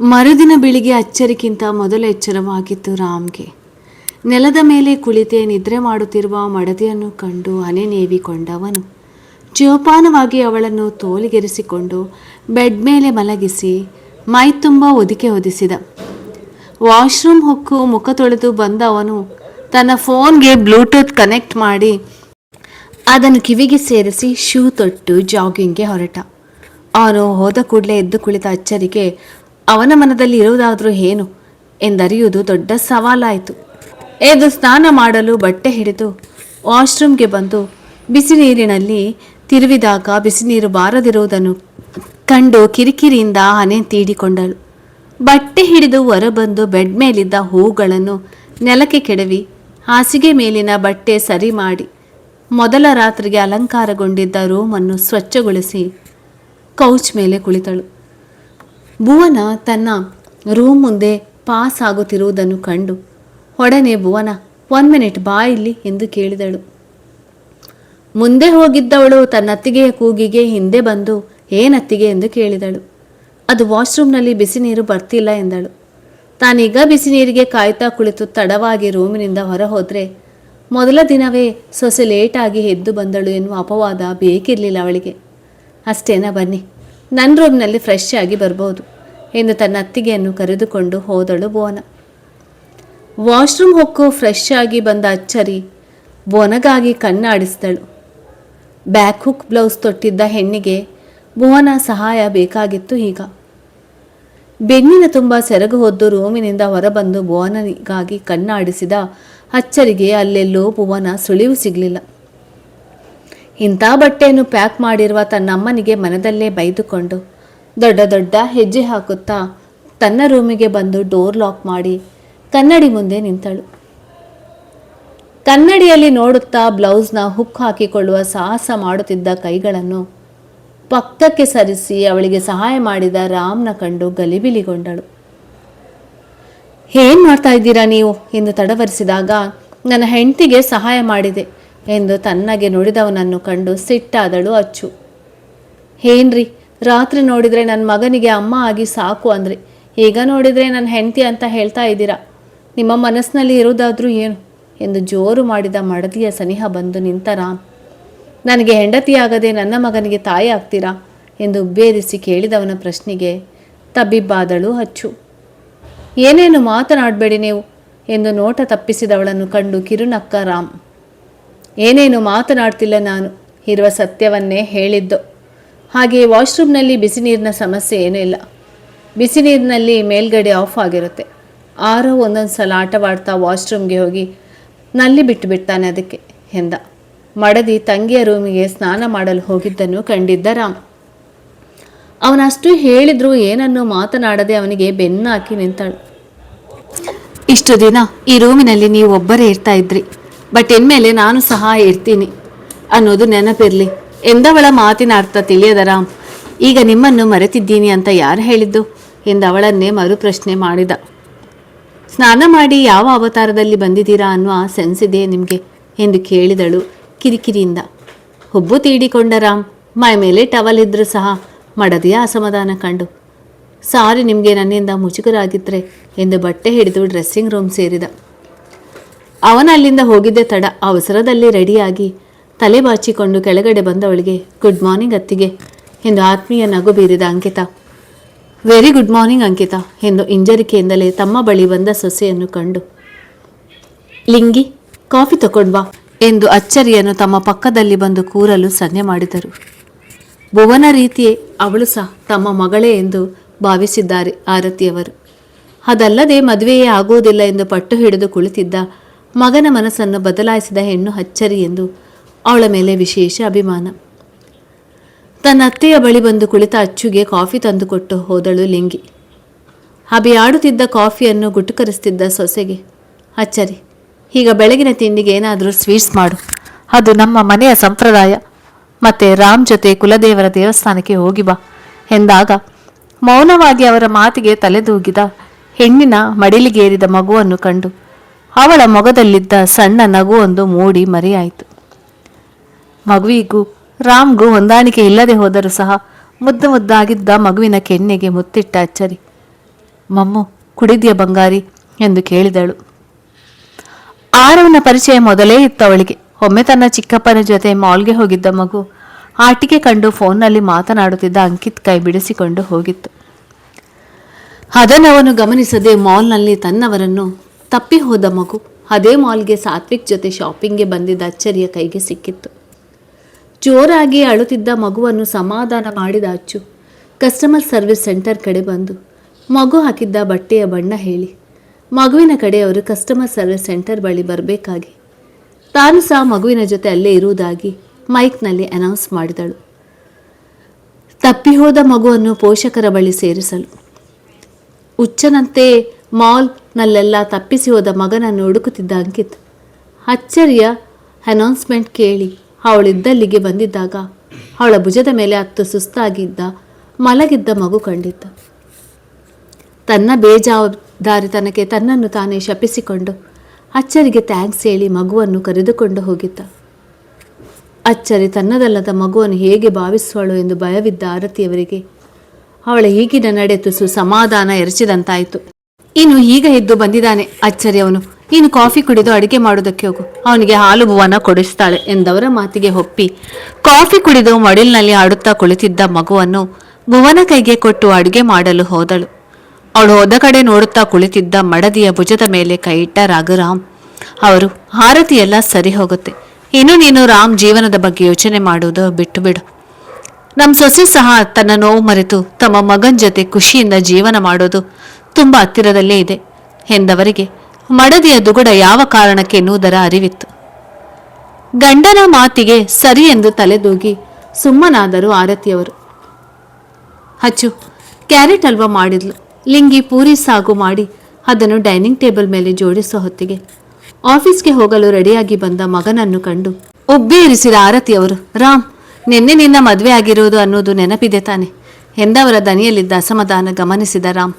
ಮರುದಿನ ಬೆಳಿಗ್ಗೆ ಅಚ್ಚರಿಗಿಂತ ಮೊದಲ ಎಚ್ಚರವಾಗಿತ್ತು ರಾಮ್ಗೆ. ನೆಲದ ಮೇಲೆ ಕುಳಿತೆ ನಿದ್ರೆ ಮಾಡುತ್ತಿರುವ ಮಡದಿಯನ್ನು ಕಂಡು ನೇವಿಕೊಂಡವನು ಜೋಪಾನವಾಗಿ ಅವಳನ್ನು ತೋಳಿಗೆರೆಸಿಕೊಂಡು ಬೆಡ್ ಮೇಲೆ ಮಲಗಿಸಿ ಮೈ ತುಂಬ ಒದಿಕೆ ಹೊದಿಸಿದ. ವಾಶ್ರೂಮ್ ಹೊಕ್ಕು ಮುಖ ತೊಳೆದು ಬಂದ ಅವನು ತನ್ನ ಫೋನ್ಗೆ ಬ್ಲೂಟೂತ್ ಕನೆಕ್ಟ್ ಮಾಡಿ ಅದನ್ನು ಕಿವಿಗೆ ಸೇರಿಸಿ ಶೂ ತೊಟ್ಟು ಜಾಗಿಂಗ್ಗೆ ಹೊರಟ. ಅವನು ಹೋದ ಕೂಡಲೇ ಎದ್ದು ಕುಳಿತ ಅಚ್ಚರಿಗೆ ಅವನ ಮನದಲ್ಲಿ ಇರುವುದಾದರೂ ಏನು ಎಂದರಿಯುವುದು ದೊಡ್ಡ ಸವಾಲಾಯಿತು. ಎದ್ದು ಸ್ನಾನ ಮಾಡಲು ಬಟ್ಟೆ ಹಿಡಿದು ವಾಶ್ರೂಮ್ಗೆ ಬಂದು ಬಿಸಿ ನೀರಿನಲ್ಲಿ ತಿರುವಿದಾಗ ಬಿಸಿ ನೀರು ಬಾರದಿರುವುದನ್ನು ಕಂಡು ಕಿರಿಕಿರಿಯಿಂದ ಹನೆ ತೀಡಿಕೊಂಡಳು. ಬಟ್ಟೆ ಹಿಡಿದು ಹೊರಬಂದು ಬೆಡ್ ಮೇಲಿದ್ದ ಹೂಗಳನ್ನು ನೆಲಕ್ಕೆ ಕೆಡವಿ ಹಾಸಿಗೆ ಮೇಲಿನ ಬಟ್ಟೆ ಸರಿ ಮಾಡಿ ಮೊದಲ ರಾತ್ರಿಗೆ ಅಲಂಕಾರಗೊಂಡಿದ್ದ ರೂಮನ್ನು ಸ್ವಚ್ಛಗೊಳಿಸಿ ಕೌಚ್ ಮೇಲೆ ಕುಳಿತಳು. ಭುವನ ತನ್ನ ರೂಮ್ ಮುಂದೆ ಪಾಸ್ ಆಗುತ್ತಿರುವುದನ್ನು ಕಂಡು ಒಡನೆ ಭುವನ 1 ಮಿನಿಟ್ ಬಾ ಇಲ್ಲಿ ಎಂದು ಕೇಳಿದಳು. ಮುಂದೆ ಹೋಗಿದ್ದವಳು ತನ್ನ ಅತ್ತಿಗೆಯ ಕೂಗಿಗೆ ಹಿಂದೆ ಬಂದು ಏನತ್ತಿಗೆ ಎಂದು ಕೇಳಿದಳು. ಅದು ವಾಶ್ರೂಮ್ನಲ್ಲಿ ಬಿಸಿ ನೀರು ಬರ್ತಿಲ್ಲ ಎಂದಳು. ತಾನೀಗ ಬಿಸಿ ನೀರಿಗೆ ಕಾಯ್ತಾ ಕುಳಿತು ತಡವಾಗಿ ರೂಮಿನಿಂದ ಹೊರ ಹೋದರೆ ಮೊದಲ ದಿನವೇ ಸೊಸೆ ಲೇಟಾಗಿ ಎದ್ದು ಬಂದಳು ಎನ್ನುವ ಅಪವಾದ ಬೇಕಿರಲಿಲ್ಲ ಅವಳಿಗೆ. ಅಷ್ಟೇನಾ, ಬನ್ನಿ, ನನ್ನ ರೂಮ್ನಲ್ಲಿ ಫ್ರೆಶ್ ಆಗಿ ಬರ್ಬೋದು ಎಂದು ತನ್ನ ಅತ್ತಿಗೆಯನ್ನು ಕರೆದುಕೊಂಡು ಹೋದಳು ಭುವನ. ವಾಶ್ರೂಮ್ ಹೊಕ್ಕು ಫ್ರೆಶ್ ಆಗಿ ಬಂದ ಅಚ್ಚರಿ ಭುವನಗಾಗಿ ಕಣ್ಣಾಡಿಸಿದಳು. ಬ್ಯಾಕ್ ಹುಕ್ ಬ್ಲೌಸ್ ತೊಟ್ಟಿದ್ದ ಹೆಣ್ಣಿಗೆ ಭುವನ ಸಹಾಯ ಬೇಕಾಗಿತ್ತು. ಈಗ ಬೆನ್ನಿನ ತುಂಬ ಸೆರಗು ಹೊದ್ದು ರೂಮಿನಿಂದ ಹೊರಬಂದು ಭುವನನಿಗಾಗಿ ಕಣ್ಣಾಡಿಸಿದ ಅಚ್ಚರಿಗೆ ಅಲ್ಲೆಲ್ಲೋ ಭುವನ ಸುಳಿವು ಸಿಗಲಿಲ್ಲ. ಇಂಥ ಬಟ್ಟೆಯನ್ನು ಪ್ಯಾಕ್ ಮಾಡಿರುವ ತನ್ನಮ್ಮನಿಗೆ ಮನದಲ್ಲೇ ಬೈದುಕೊಂಡು ದೊಡ್ಡ ದೊಡ್ಡ ಹೆಜ್ಜೆ ಹಾಕುತ್ತಾ ತನ್ನ ರೂಮಿಗೆ ಬಂದು ಡೋರ್ ಲಾಕ್ ಮಾಡಿ ಕನ್ನಡಿ ಮುಂದೆ ನಿಂತಳು. ಕನ್ನಡಿಯಲ್ಲಿ ನೋಡುತ್ತಾ ಬ್ಲೌಸ್ನ ಹುಕ್ ಹಾಕಿಕೊಳ್ಳುವ ಸಾಹಸ ಮಾಡುತ್ತಿದ್ದ ಕೈಗಳನ್ನು ಪಕ್ಕಕ್ಕೆ ಸರಿಸಿ ಅವಳಿಗೆ ಸಹಾಯ ಮಾಡಿದ ರಾಮ್ನ ಕಂಡು ಗಲಿಬಿಲಿಗೊಂಡಳು. ಏನು ಮಾಡ್ತಾ ಇದ್ದೀರಾ ನೀವು ಎಂದು ತಡವರಿಸಿದಾಗ ನನ್ನ ಹೆಂಡತಿಗೆ ಸಹಾಯ ಮಾಡಿದೆ ಎಂದು ತನ್ನಗೆ ನುಡಿದವನನ್ನು ಕಂಡು ಸಿಟ್ಟಾದಳು ಅಚ್ಚು. ಏನ್ರಿ, ರಾತ್ರಿ ನೋಡಿದರೆ ನನ್ನ ಮಗನಿಗೆ ಅಮ್ಮ ಆಗಿ ಸಾಕು ಅಂದ್ರಿ, ಈಗ ನೋಡಿದರೆ ನನ್ನ ಹೆಂಡತಿ ಅಂತ ಹೇಳ್ತಾ ಇದ್ದೀರಾ. ನಿಮ್ಮ ಮನಸ್ಸಿನಲ್ಲಿ ಇರೋದಾದ್ರೂ ಏನು ಎಂದು ಜೋರು ಮಾಡಿದ ಮಡದಿಯ ಸನಿಹ ಬಂದು ನಿಂತ ರಾಮ್. ನನಗೆ ಹೆಂಡತಿಯಾಗದೆ ನನ್ನ ಮಗನಿಗೆ ತಾಯಿ ಆಗ್ತೀರಾ ಎಂದು ಉಬ್ಬೇರಿಸಿ ಕೇಳಿದವನ ಪ್ರಶ್ನೆಗೆ ತಬ್ಬಿಬ್ಬಾದಳು ಅಚ್ಚು. ಏನೇನು ಮಾತನಾಡಬೇಡಿ ನೀವು ಎಂದು ನೋಟ ತಪ್ಪಿಸಿದವಳನ್ನು ಕಂಡು ಕಿರುನಕ್ಕ ರಾಮ್. ಏನೇನು ಮಾತನಾಡ್ತಿಲ್ಲ, ನಾನು ಇರುವ ಸತ್ಯವನ್ನೇ ಹೇಳಿದ್ದು. ಹಾಗೆಯೇ ವಾಶ್ರೂಮ್ನಲ್ಲಿ ಬಿಸಿ ನೀರಿನ ಸಮಸ್ಯೆ ಏನೂ ಇಲ್ಲ. ಬಿಸಿ ನೀರಿನಲ್ಲಿ ಮೇಲ್ಗಡೆ ಆಫ್ ಆಗಿರುತ್ತೆ. ಆರೋ ಒಂದೊಂದು ಸಲ ಆಟವಾಡ್ತಾ ವಾಶ್ರೂಮ್ಗೆ ಹೋಗಿ ನಲ್ಲಿ ಬಿಟ್ಟುಬಿಡ್ತಾನೆ ಅದಕ್ಕೆ ಎಂದ. ಮಡದಿ ತಂಗಿಯ ರೂಮಿಗೆ ಸ್ನಾನ ಮಾಡಲು ಹೋಗಿದ್ದನ್ನು ಕಂಡಿದ್ದ ರಾಮ್. ಅವನಷ್ಟು ಹೇಳಿದ್ರೂ ಏನನ್ನೂ ಮಾತನಾಡದೆ ಅವನಿಗೆ ಬೆನ್ನಾಕಿ ನಿಂತಳು. ಇಷ್ಟು ದಿನ ಈ ರೂಮಿನಲ್ಲಿ ನೀವು ಒಬ್ಬರೇ ಇರ್ತಾ ಇದ್ರಿ, ಬಟ್ ಇನ್ಮೇಲೆ ನಾನು ಸಹ ಇರ್ತೀನಿ ಅನ್ನೋದು ನೆನಪಿರಲಿ ಎಂದವಳ ಮಾತಿನ ಅರ್ಥ ತಿಳಿಯದ ರಾಮ್. ಈಗ ನಿಮ್ಮನ್ನು ಮರೆತಿದ್ದೀನಿ ಅಂತ ಯಾರು ಹೇಳಿದ್ದು ಎಂದು ಅವಳನ್ನೇ ಮರುಪ್ರಶ್ನೆ ಮಾಡಿದ. ಸ್ನಾನ ಮಾಡಿ ಯಾವ ಅವತಾರದಲ್ಲಿ ಬಂದಿದ್ದೀರಾ ಅನ್ನುವ ಸೆನ್ಸ್ ಇದೆ ನಿಮಗೆ ಎಂದು ಕೇಳಿದಳು ಕಿರಿಕಿರಿಯಿಂದ. ಹುಬ್ಬು ತೀಡಿಕೊಂಡ ರಾಮ್ ಮೈ ಮೇಲೆ ಟವಲ್ ಇದ್ರೂ ಸಹ ಮಡದಿಯ ಅಸಮಾಧಾನ ಕಂಡು ಸಾರಿ, ನಿಮಗೆ ನನ್ನಿಂದ ಮುಜುಗರಾಗಿದ್ದರೆ ಎಂದು ಬಟ್ಟೆ ಹಿಡಿದು ಡ್ರೆಸ್ಸಿಂಗ್ ರೂಮ್ ಸೇರಿದ. ಅವನ ಅಲ್ಲಿಂದ ಹೋಗಿದ್ದೆ ತಡ. ಅವಸರದಲ್ಲಿ ರೆಡಿಯಾಗಿ ತಲೆ ಬಾಚಿಕೊಂಡು ಕೆಳಗಡೆ ಬಂದವಳಿಗೆ ಗುಡ್ ಮಾರ್ನಿಂಗ್ ಅತ್ತಿಗೆ ಎಂದು ಆತ್ಮೀಯ ನಗು ಬೀರಿದ Ankita. Very good morning Ankita ಎಂದು ಹಿಂಜರಿಕೆಯಿಂದಲೇ ತಮ್ಮ ಬಳಿ ಬಂದ ಸೊಸೆಯನ್ನು ಕಂಡು ಲಿಂಗಿ ಕಾಫಿ ತಗೊಂಡ್ವಾ ಎಂದು ಅಚ್ಚರಿಯನ್ನು ತಮ್ಮ ಪಕ್ಕದಲ್ಲಿ ಬಂದು ಕೂರಲು ಸನ್ನೆ ಮಾಡಿದರು. ಭುವನ ರೀತಿಯೇ ಅವಳು ಸಹ ತಮ್ಮ ಮಗಳೇ ಎಂದು ಭಾವಿಸಿದ್ದಾರೆ ಆರತಿಯವರು. ಅದಲ್ಲದೆ ಮದುವೆಯೇ ಆಗುವುದಿಲ್ಲ ಎಂದು ಪಟ್ಟು ಹಿಡಿದು ಕುಳಿತಿದ್ದ ಮಗನ ಮನಸ್ಸನ್ನು ಬದಲಾಯಿಸಿದ ಹೆಣ್ಣು ಅಚ್ಚರಿ ಎಂದು ಅವಳ ಮೇಲೆ ವಿಶೇಷ ಅಭಿಮಾನ. ತನ್ನ ಅತ್ತೆಯ ಬಳಿ ಬಂದು ಕುಳಿತ ಅಚ್ಚುಗೆ ಕಾಫಿ ತಂದುಕೊಟ್ಟು ಹೋದಳು ಲಿಂಗಿ. ಹಬಿಯಾಡುತ್ತಿದ್ದ ಕಾಫಿಯನ್ನು ಗುಟುಕರಿಸುತ್ತಿದ್ದ ಸೊಸೆಗೆ ಅಚ್ಚರಿ, ಈಗ ಬೆಳಗಿನ ತಿಂಡಿಗೆ ಏನಾದರೂ ಸ್ವೀಟ್ಸ್ ಮಾಡು, ಅದು ನಮ್ಮ ಮನೆಯ ಸಂಪ್ರದಾಯ, ಮತ್ತೆ ರಾಮ್ ಜೊತೆ ಕುಲದೇವರ ದೇವಸ್ಥಾನಕ್ಕೆ ಹೋಗಿ ಬಾ ಎಂದಾಗ ಮೌನವಾಗಿ ಅವರ ಮಾತಿಗೆ ತಲೆದೂಗಿದ ಹೆಣ್ಣಿನ ಮಡಿಲಿಗೇರಿದ ಮಗುವನ್ನು ಕಂಡು ಅವಳ ಮೊಗದಲ್ಲಿದ್ದ ಸಣ್ಣ ನಗುವೊಂದು ಮೂಡಿ ಮರೆಯಾಯಿತು. ಮಗುವಿಗೂ ರಾಮ್ಗೂ ಹೊಂದಾಣಿಕೆ ಇಲ್ಲದೆ ಹೋದರೂ ಸಹ ಮುದ್ದಾಗಿದ್ದ ಮಗುವಿನ ಕೆನ್ನೆಗೆ ಮುತ್ತಿಟ್ಟ ಅಚ್ಚರಿ ಮಮ್ಮು, ಕುಡಿದ್ಯಾ ಬಂಗಾರಿ ಎಂದು ಕೇಳಿದಳು. ಆರವನ ಪರಿಚಯ ಮೊದಲೇ ಇತ್ತು ಅವಳಿಗೆ. ಒಮ್ಮೆ ತನ್ನ ಚಿಕ್ಕಪ್ಪನ ಜೊತೆ ಮಾಲ್ಗೆ ಹೋಗಿದ್ದ ಮಗು ಆಟಿಕೆ ಕಂಡು ಫೋನ್ನಲ್ಲಿ ಮಾತನಾಡುತ್ತಿದ್ದ ಅಂಕಿತ್ ಕೈ ಬಿಡಿಸಿಕೊಂಡು ಹೋಗಿತ್ತು. ಅದನ್ನವನು ಗಮನಿಸದೆ ಮಾಲ್ನಲ್ಲಿ ತನ್ನವರನ್ನು ತಪ್ಪಿ ಹೋದ ಮಗು ಅದೇ ಮಾಲ್ಗೆ ಸಾತ್ವಿಕ್ ಜೊತೆ ಶಾಪಿಂಗ್ಗೆ ಬಂದಿದ್ದ ಅಚ್ಚರಿಯ ಕೈಗೆ ಸಿಕ್ಕಿತ್ತು. ಜೋರಾಗಿ ಅಳುತ್ತಿದ್ದ ಮಗುವನ್ನು ಸಮಾಧಾನ ಮಾಡಿದ ಅಚ್ಚು ಕಸ್ಟಮರ್ ಸರ್ವಿಸ್ ಸೆಂಟರ್ ಕಡೆ ಬಂದು ಮಗು ಹಾಕಿದ್ದ ಬಟ್ಟೆಯ ಬಣ್ಣ ಹೇಳಿ ಮಗುವಿನ ಕಡೆಯವರು ಕಸ್ಟಮರ್ ಸರ್ವಿಸ್ ಸೆಂಟರ್ ಬಳಿ ಬರಬೇಕಾಗಿ ತಾನು ಸಹ ಮಗುವಿನ ಜೊತೆ ಅಲ್ಲೇ ಇರುವುದಾಗಿ ಮೈಕ್ನಲ್ಲಿ ಅನೌನ್ಸ್ ಮಾಡಿದಳು. ತಪ್ಪಿ ಹೋದ ಮಗುವನ್ನು ಪೋಷಕರ ಬಳಿ ಸೇರಿಸಲು ಹುಚ್ಚನಂತೆ ಮಾಲ್ನಲ್ಲೆಲ್ಲ ತಪ್ಪಿಸಿ ಹೋದ ಮಗನನ್ನು ಹುಡುಕುತ್ತಿದ್ದ ಅಂಕಿತ್ ಅಚ್ಚರಿಯ ಅನೌನ್ಸ್ಮೆಂಟ್ ಕೇಳಿ ಅವಳಿದ್ದಲ್ಲಿಗೆ ಬಂದಿದ್ದಾಗ ಅವಳ ಭುಜದ ಮೇಲೆ ಹತ್ತು ಸುಸ್ತಾಗಿದ್ದ ಮಲಗಿದ್ದ ಮಗು ಕಂಡಿದ್ದ. ತನ್ನ ಬೇಜವಾಬ್ದಾರಿತನಕ್ಕೆ ತನ್ನನ್ನು ತಾನೇ ಶಪಿಸಿಕೊಂಡು ಅಚ್ಚರಿಗೆ ಥ್ಯಾಂಕ್ಸ್ ಹೇಳಿ ಮಗುವನ್ನು ಕರೆದುಕೊಂಡು ಹೋಗಿದ್ದ. ಅಚ್ಚರಿ ತನ್ನದಲ್ಲದ ಮಗುವನ್ನು ಹೇಗೆ ಭಾವಿಸುವಳು ಎಂದು ಭಯವಿದ್ದ ಆರತಿಯವರಿಗೆ ಅವಳ ಈಗಿನ ನಡೆ ತುಸು ಸಮಾಧಾನ ಎರಚಿದಂತಾಯಿತು. ಇನ್ನು ಈಗ ಎದ್ದು ಬಂದಿದ್ದಾನೆ ಅಚ್ಚರಿಯವನು, ಇನ್ನು ಕಾಫಿ ಕುಡಿದು ಅಡಿಗೆ ಮಾಡೋದಕ್ಕೆ ಹೋಗು, ಅವನಿಗೆ ಹಾಲು ಭುವನ ಕೊಡಿಸ್ತಾಳೆ ಎಂದವರ ಮಾತಿಗೆ ಒಪ್ಪಿ ಕಾಫಿ ಕುಡಿದು ಮಡಿಲ್ನಲ್ಲಿ ಆಡುತ್ತಾ ಕುಳಿತಿದ್ದ ಮಗುವನ್ನು ಭುವನ ಕೈಗೆ ಕೊಟ್ಟು ಅಡುಗೆ ಮಾಡಲು ಹೋದಳು. ಅವಳು ಹೋದ ಕಡೆ ನೋಡುತ್ತಾ ಕುಳಿತಿದ್ದ ಮಡದಿಯ ಭುಜದ ಮೇಲೆ ಕೈ ಇಟ್ಟ ರಾಘುರಾಮ್ ಅವರು, ಆರತಿ ಎಲ್ಲ ಸರಿ ಹೋಗುತ್ತೆ, ಇನ್ನು ನೀನು ರಾಮ್ ಜೀವನದ ಬಗ್ಗೆ ಯೋಚನೆ ಮಾಡುವುದು ಬಿಟ್ಟು ಬಿಡು. ನಮ್ಮ ಸೊಸೆ ಸಹ ತನ್ನ ನೋವು ಮರೆತು ತಮ್ಮ ಮಗನ ಜೊತೆ ಖುಷಿಯಿಂದ ಜೀವನ ಮಾಡೋದು ತುಂಬ ಹತ್ತಿರದಲ್ಲೇ ಇದೆ ಎಂದವರಿಗೆ ಮಡದಿಯ ದುಗುಡ ಯಾವ ಕಾರಣಕ್ಕೆ ಎನ್ನುವುದರ ಅರಿವಿತ್ತು. ಗಂಡನ ಮಾತಿಗೆ ಸರಿ ಎಂದು ತಲೆದೂಗಿ ಸುಮ್ಮನಾದರು ಆರತಿಯವರು. ಅಚ್ಚು ಕ್ಯಾರೆಟ್ ಹಲ್ವಾ ಮಾಡಿದ್ಲು. ಲಿಂಗಿ ಪೂರಿ ಸಾಗು ಮಾಡಿ ಅದನ್ನು ಡೈನಿಂಗ್ ಟೇಬಲ್ ಮೇಲೆ ಜೋಡಿಸುವ ಹೊತ್ತಿಗೆ ಆಫೀಸ್ಗೆ ಹೋಗಲು ರೆಡಿಯಾಗಿ ಬಂದ ಮಗನನ್ನು ಕಂಡು ಒಬ್ಬೇ ಇರಿಸಿದ ಆರತಿಯವರು, ರಾಮ್, ನಿನ್ನೆ ನಿನ್ನ ಮದುವೆ ಆಗಿರುವುದು ಅನ್ನೋದು ನೆನಪಿದೆ ತಾನೆ ಎಂದವರ ದನಿಯಲ್ಲಿದ್ದ ಅಸಮಾಧಾನ ಗಮನಿಸಿದ ರಾಮ್,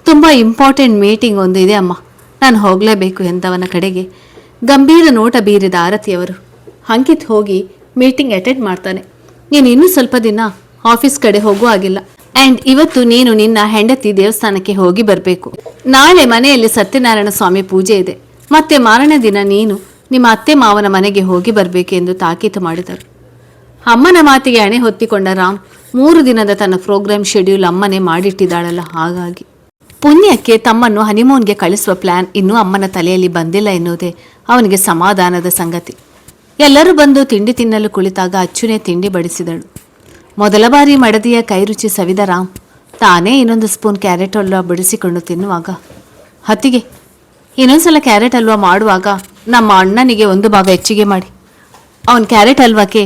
ತುಂಬ ಇಂಪಾರ್ಟೆಂಟ್ ಮೀಟಿಂಗ್ ಒಂದು ಇದೆ ಅಮ್ಮ, ನಾನು ಹೋಗಲೇಬೇಕು ಎಂದವನ ಕಡೆಗೆ ಗಂಭೀರ ನೋಟ ಬೀರಿದ ಆರತಿಯವರು, ಅಂಕಿತ್ ಹೋಗಿ ಮೀಟಿಂಗ್ ಅಟೆಂಡ್ ಮಾಡ್ತಾನೆ, ನೀನು ಇನ್ನೂ ಸ್ವಲ್ಪ ದಿನ ಆಫೀಸ್ ಕಡೆ ಹೋಗುವ ಆಗಿಲ್ಲ. ಆ್ಯಂಡ್ ಇವತ್ತು ನೀನು ನಿನ್ನ ಹೆಂಡತಿ ದೇವಸ್ಥಾನಕ್ಕೆ ಹೋಗಿ ಬರಬೇಕು. ನಾಳೆ ಮನೆಯಲ್ಲಿ ಸತ್ಯನಾರಾಯಣ ಸ್ವಾಮಿ ಪೂಜೆ ಇದೆ. ಮತ್ತೆ ಮಾರನೇ ದಿನ ನೀನು ನಿಮ್ಮ ಅತ್ತೆ ಮಾವನ ಮನೆಗೆ ಹೋಗಿ ಬರಬೇಕೆಂದು ತಾಕೀತು ಮಾಡಿದರು. ಅಮ್ಮನ ಮಾತಿಗೆ ಹಣೆ ಹೊತ್ತಿಕೊಂಡ ರಾಮ್ 3 ದಿನದ ತನ್ನ ಪ್ರೋಗ್ರಾಮ್ ಶೆಡ್ಯೂಲ್ ಅಮ್ಮನೇ ಮಾಡಿಟ್ಟಿದ್ದಾಳಲ್ಲ, ಹಾಗಾಗಿ ಪುಣ್ಯಕ್ಕೆ ತಮ್ಮನ್ನು ಹನಿಮೂನ್ಗೆ ಕಳಿಸುವ ಪ್ಲಾನ್ ಇನ್ನೂ ಅಮ್ಮನ ತಲೆಯಲ್ಲಿ ಬಂದಿಲ್ಲ ಎನ್ನುವುದೇ ಅವನಿಗೆ ಸಮಾಧಾನದ ಸಂಗತಿ. ಎಲ್ಲರೂ ಬಂದು ತಿಂಡಿ ತಿನ್ನಲು ಕುಳಿತಾಗ ಅಚ್ಚುನೇ ತಿಂಡಿ ಬಡಿಸಿದಳು. ಮೊದಲ ಬಾರಿ ಮಡದಿಯ ಕೈ ರುಚಿ ಸವಿದ ರಾಮ್ ತಾನೇ ಇನ್ನೊಂದು ಸ್ಪೂನ್ ಕ್ಯಾರೆಟ್ ಹಲ್ವಾ ಬಿಡಿಸಿಕೊಂಡು ತಿನ್ನುವಾಗ, ಹತ್ತಿಗೆ ಇನ್ನೊಂದ್ಸಲ ಕ್ಯಾರೆಟ್ ಹಲ್ವಾ ಮಾಡುವಾಗ ನಮ್ಮ ಅಣ್ಣನಿಗೆ 1 ಭಾಗ ಹೆಚ್ಚಿಗೆ ಮಾಡಿ, ಅವನ ಕ್ಯಾರೆಟ್ ಹಲ್ವಾಕ್ಕೆ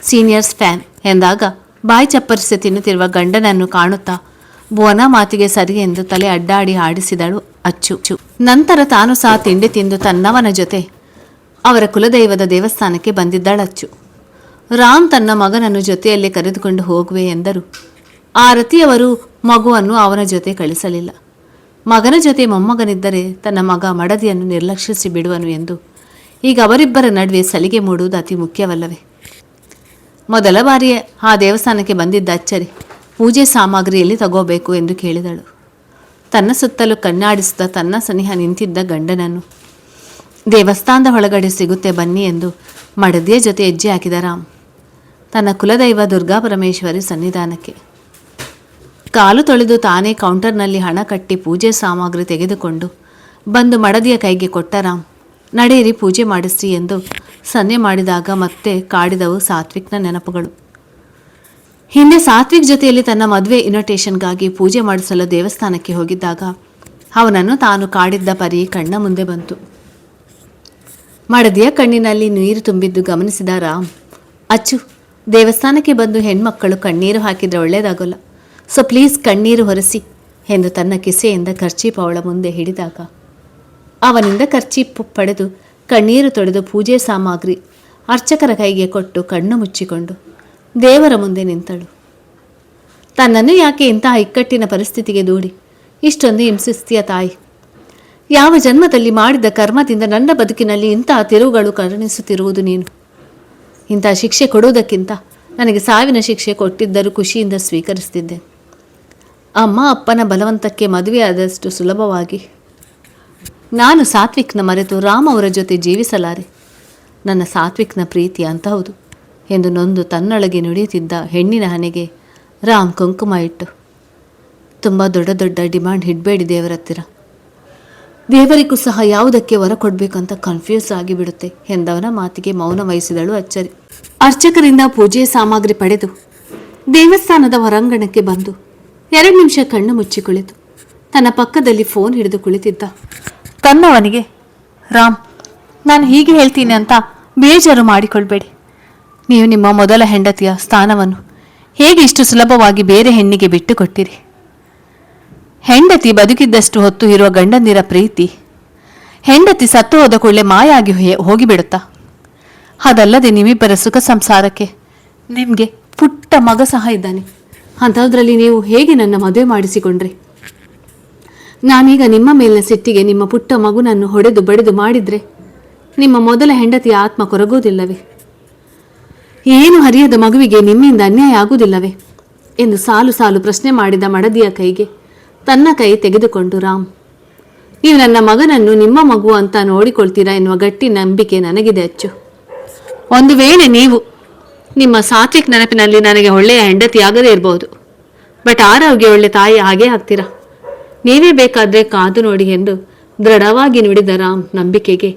ಸೀನಿಯರ್ಸ್ ಫ್ಯಾನ್ ಎಂದಾಗ ಬಾಯಿ ಚಪ್ಪರಿಸಿ ತಿನ್ನುತ್ತಿರುವ ಗಂಡನನ್ನು ಕಾಣುತ್ತಾ ಭುವನ ಮಾತಿಗೆ ಸರಿ ಎಂದು ತಲೆ ಅಡ್ಡಾಡಿ ಆಡಿಸಿದಳು ಅಚ್ಚು. ನಂತರ ತಾನು ಸಹ ತಿಂಡಿ ತಿಂದು ತನ್ನವನ ಜೊತೆ ಅವರ ಕುಲದೈವದ ದೇವಸ್ಥಾನಕ್ಕೆ ಬಂದಿದ್ದಳಚ್ಚು. ರಾಮ್ ತನ್ನ ಮಗನನ್ನು ಜೊತೆಯಲ್ಲೇ ಕರೆದುಕೊಂಡು ಹೋಗುವೆ ಎಂದರು. ಆರತಿಯವರು ಮಗುವನ್ನು ಅವನ ಜೊತೆ ಕಳಿಸಲಿಲ್ಲ. ಮಗನ ಜೊತೆ ಮೊಮ್ಮಗನಿದ್ದರೆ ತನ್ನ ಮಗ ಮಡದಿಯನ್ನು ನಿರ್ಲಕ್ಷಿಸಿ ಬಿಡುವನು ಎಂದು ಈಗ ಅವರಿಬ್ಬರ ನಡುವೆ ಸಲಿಗೆ ಮೂಡುವುದು ಅತಿ ಮುಖ್ಯವಲ್ಲವೇ. ಮೊದಲ ಬಾರಿ ಆ ದೇವಸ್ಥಾನಕ್ಕೆ ಬಂದಿದ್ದ ಅಚ್ಚರಿ ಪೂಜೆ ಸಾಮಗ್ರಿಯಲ್ಲಿ ತಗೋಬೇಕು ಎಂದು ಕೇಳಿದಳು. ತನ್ನ ಸುತ್ತಲೂ ಕಣ್ಣಾಡಿಸುತ್ತಾ ತನ್ನ ಸನಿಹ ನಿಂತಿದ್ದ ಗಂಡನನ್ನು ದೇವಸ್ಥಾನದ ಒಳಗಡೆ ಸಿಗುತ್ತೆ ಬನ್ನಿ ಎಂದು ಮಡದಿಯ ಜೊತೆ ಹೆಜ್ಜೆ ಹಾಕಿದ ರಾಮ್ ತನ್ನ ಕುಲದೈವ ದುರ್ಗಾ ಪರಮೇಶ್ವರಿ ಸನ್ನಿಧಾನಕ್ಕೆ ಕಾಲು ತೊಳೆದು ತಾನೇ ಕೌಂಟರ್ನಲ್ಲಿ ಹಣ ಕಟ್ಟಿ ಪೂಜೆ ಸಾಮಗ್ರಿ ತೆಗೆದುಕೊಂಡು ಬಂದು ಮಡದಿಯ ಕೈಗೆ ಕೊಟ್ಟ ರಾಮ್, ನಡೆಯಿರಿ ಪೂಜೆ ಮಾಡಿಸ್ರಿ ಎಂದು ಸನ್ನೆ ಮಾಡಿದಾಗ ಮತ್ತೆ ಕಾಡಿದವು ಸಾತ್ವಿಕ್ನ ನೆನಪುಗಳು. ಹಿಂದೆ ಸಾತ್ವಿಕ್ ಜೊತೆಯಲ್ಲಿ ತನ್ನ ಮದುವೆ ಇನ್ವಿಟೇಷನ್ಗಾಗಿ ಪೂಜೆ ಮಾಡಿಸಲು ದೇವಸ್ಥಾನಕ್ಕೆ ಹೋಗಿದ್ದಾಗ ಅವನನ್ನು ತಾನು ಕಾಡಿದ್ದ ಪರಿ ಕಣ್ಣ ಮುಂದೆ ಬಂತು. ಮಡದಿಯ ಕಣ್ಣಿನಲ್ಲಿ ನೀರು ತುಂಬಿದ್ದು ಗಮನಿಸಿದ ರಾಮ್, ಅಚ್ಚು, ದೇವಸ್ಥಾನಕ್ಕೆ ಬಂದು ಹೆಣ್ಮಕ್ಕಳು ಕಣ್ಣೀರು ಹಾಕಿದರೆ ಒಳ್ಳೆಯದಾಗೋಲ್ಲ, ಸೊ ಪ್ಲೀಸ್ ಕಣ್ಣೀರು ಹೊರಿಸಿ ಎಂದು ತನ್ನ ಕಿಸೆಯಿಂದ ಕರ್ಚೀಪ್ ಅವಳ ಮುಂದೆ ಹಿಡಿದಾಗ ಅವನಿಂದ ಕರ್ಚೀಪ್ ಪಡೆದು ಕಣ್ಣೀರು ತೊಳೆದು ಪೂಜೆ ಸಾಮಗ್ರಿ ಅರ್ಚಕರ ಕೈಗೆ ಕೊಟ್ಟು ಕಣ್ಣು ಮುಚ್ಚಿಕೊಂಡು ದೇವರ ಮುಂದೆ ನಿಂತಳು. ತನ್ನನ್ನು ಯಾಕೆ ಇಂತಹ ಇಕ್ಕಟ್ಟಿನ ಪರಿಸ್ಥಿತಿಗೆ ದೂಡಿ ಇಷ್ಟೊಂದು ಹಿಂಸಿಸ್ತೀಯ ತಾಯಿ? ಯಾವ ಜನ್ಮದಲ್ಲಿ ಮಾಡಿದ ಕರ್ಮದಿಂದ ನನ್ನ ಬದುಕಿನಲ್ಲಿ ಇಂತಹ ತಿರುವುಗಳು ಕರುಣಿಸುತ್ತಿರುವುದು ನೀನು? ಇಂತಹ ಶಿಕ್ಷೆ ಕೊಡುವುದಕ್ಕಿಂತ ನನಗೆ ಸಾವಿನ ಶಿಕ್ಷೆ ಕೊಟ್ಟಿದ್ದರೂ ಖುಷಿಯಿಂದ ಸ್ವೀಕರಿಸ್ತಿದ್ದೆ. ಅಮ್ಮ ಅಪ್ಪನ ಬಲವಂತಕ್ಕೆ ಮದುವೆಯಾದಷ್ಟು ಸುಲಭವಾಗಿ ನಾನು ಸಾತ್ವಿಕ್ನ ಮರೆತು ರಾಮ್ ಅವರ ಜೊತೆ ಜೀವಿಸಲಾರೆ. ನನ್ನ ಸಾತ್ವಿಕ್ನ ಪ್ರೀತಿ ಅಂತಹವುದು ಎಂದು ನೊಂದು ತನ್ನೊಳಗೆ ನುಡಿಯುತ್ತಿದ್ದ ಹೆಣ್ಣಿನ ಹಣೆಗೆ ರಾಮ್ ಕುಂಕುಮ ಇಟ್ಟು, ತುಂಬ ದೊಡ್ಡ ದೊಡ್ಡ ಡಿಮ್ಯಾಂಡ್ ಇಡಬೇಡಿ ದೇವರ ಹತ್ತಿರ, ದೇವರಿಗೂ ಸಹ ಯಾವುದಕ್ಕೆ ವರ ಕೊಡಬೇಕಂತ ಕನ್ಫ್ಯೂಸ್ ಆಗಿಬಿಡುತ್ತೆ ಎಂದವನ ಮಾತಿಗೆ ಮೌನ ವಹಿಸಿದಳು ಅಚ್ಚರಿ. ಅರ್ಚಕರಿಂದ ಪೂಜೆಯ ಸಾಮಗ್ರಿ ಪಡೆದು ದೇವಸ್ಥಾನದ ಹೊರಾಂಗಣಕ್ಕೆ ಬಂದು 2 ನಿಮಿಷ ಕಣ್ಣು ಮುಚ್ಚಿ ಕುಳಿತು ತನ್ನ ಪಕ್ಕದಲ್ಲಿ ಫೋನ್ ಹಿಡಿದು ಕುಳಿತಿದ್ದ ತನ್ನವನಿಗೆ, ರಾಮ್, ನಾನು ಹೀಗೆ ಹೇಳ್ತೀನಿ ಅಂತ ಬೇಜಾರು ಮಾಡಿಕೊಳ್ಬೇಡಿ. ನೀವು ನಿಮ್ಮ ಮೊದಲ ಹೆಂಡತಿಯ ಸ್ಥಾನವನ್ನು ಹೇಗೆ ಇಷ್ಟು ಸುಲಭವಾಗಿ ಬೇರೆ ಹೆಣ್ಣಿಗೆ ಬಿಟ್ಟು ಕೊಟ್ಟಿರಿ? ಹೆಂಡತಿ ಬದುಕಿದ್ದಷ್ಟು ಹೊತ್ತು ಇರುವ ಗಂಡಂದಿರ ಪ್ರೀತಿ ಹೆಂಡತಿ ಸತ್ತು ಹೋದ ಕೂಡಲೇ ಮಾಯ ಆಗಿ ಹೋಗಿಬಿಡುತ್ತಾ? ಅದಲ್ಲದೆ ನಿಮ್ಮಿಬ್ಬರ ಸುಖ ಸಂಸಾರಕ್ಕೆ ನಿಮಗೆ ಪುಟ್ಟ ಮಗ ಸಹ ಇದ್ದಾನೆ. ಅಂಥದ್ರಲ್ಲಿ ನೀವು ಹೇಗೆ ನನ್ನ ಮದುವೆ ಮಾಡಿಸಿಕೊಂಡ್ರಿ? ನಾನೀಗ ನಿಮ್ಮ ಮೇಲಿನ ಸಿಟ್ಟಿಗೆ ನಿಮ್ಮ ಪುಟ್ಟ ಮಗುನನ್ನು ಹೊಡೆದು ಬಡಿದು ಮಾಡಿದ್ರೆ ನಿಮ್ಮ ಮೊದಲ ಹೆಂಡತಿಯ ಆತ್ಮ ಕೊರಗೋದಿಲ್ಲವೇ? ಏನು ಹರಿಯದ ಮಗುವಿಗೆ ನಿಮ್ಮಿಂದ ಅನ್ಯಾಯ ಆಗುವುದಿಲ್ಲವೇ ಎಂದು ಸಾಲು ಸಾಲು ಪ್ರಶ್ನೆ ಮಾಡಿದ ಮಡದಿಯ ಕೈಗೆ ತನ್ನ ಕೈ ತೆಗೆದುಕೊಂಡು, ರಾಮ್, ನೀವು ನನ್ನ ಮಗನನ್ನು ನಿಮ್ಮ ಮಗು ಅಂತ ನೋಡಿಕೊಳ್ತೀರಾ ಎನ್ನುವ ಗಟ್ಟಿ ನಂಬಿಕೆ ನನಗಿದೆ ಅಚ್ಚು. ಒಂದು ವೇಳೆ ನೀವು ನಿಮ್ಮ ಸಾತ್ವಿಕ್ ನೆನಪಿನಲ್ಲಿ ನನಗೆ ಒಳ್ಳೆಯ ಹೆಂಡತಿಯಾಗದೇ ಇರಬಹುದು, ಬಟ್ ಆರೋಗ್ಯ ಒಳ್ಳೆ ತಾಯಿ ಹಾಗೇ ಆಗ್ತೀರಾ. ನೀವೇ ಬೇಕಾದರೆ ಕಾದು ನೋಡಿ ಎಂದು ದೃಢವಾಗಿ ನುಡಿದ ರಾಮ್ ನಂಬಿಕೆಗೆ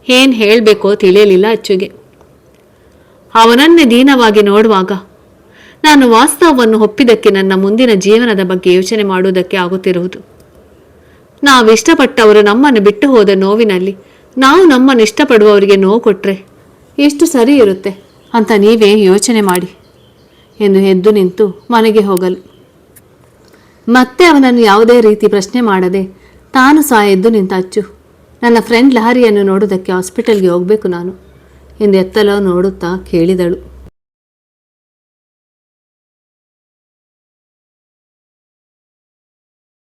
ಏನು ಹೇಳಬೇಕೋ ತಿಳಿಯಲಿಲ್ಲ ಅಚ್ಚುಗೆ. ಅವನನ್ನೇ ದೀನವಾಗಿ ನೋಡುವಾಗ ನಾನು ವಾಸ್ತವವನ್ನು ಒಪ್ಪಿದ್ದಕ್ಕೆ ನನ್ನ ಮುಂದಿನ ಜೀವನದ ಬಗ್ಗೆ ಯೋಚನೆ ಮಾಡುವುದಕ್ಕೆ ಆಗುತ್ತಿರುವುದು. ನಾವು ಇಷ್ಟಪಟ್ಟವರು ನಮ್ಮನ್ನು ಬಿಟ್ಟು ಹೋದ ನೋವಿನಲ್ಲಿ ನಾವು ನಮ್ಮನ್ನು ಇಷ್ಟಪಡುವವರಿಗೆ ನೋವು ಕೊಟ್ಟರೆ ಎಷ್ಟು ಸರಿ ಇರುತ್ತೆ ಅಂತ ನೀವೇ ಯೋಚನೆ ಮಾಡಿ ಎಂದು ಎದ್ದು ನಿಂತು ಮನೆಗೆ ಹೋಗಲು. ಮತ್ತೆ ಅವನನ್ನು ಯಾವುದೇ ರೀತಿ ಪ್ರಶ್ನೆ ಮಾಡದೆ ತಾನು ಸಹ ಎದ್ದು ನಿಂತ ಅಚ್ಚು, ನನ್ನ ಫ್ರೆಂಡ್ ಲಹರಿಯನ್ನು ನೋಡುವುದಕ್ಕೆ ಹಾಸ್ಪಿಟಲ್ಗೆ ಹೋಗಬೇಕು ನಾನು ಎಂದು ಎತ್ತಲೋ ನೋಡುತ್ತಾ ಕೇಳಿದಳು.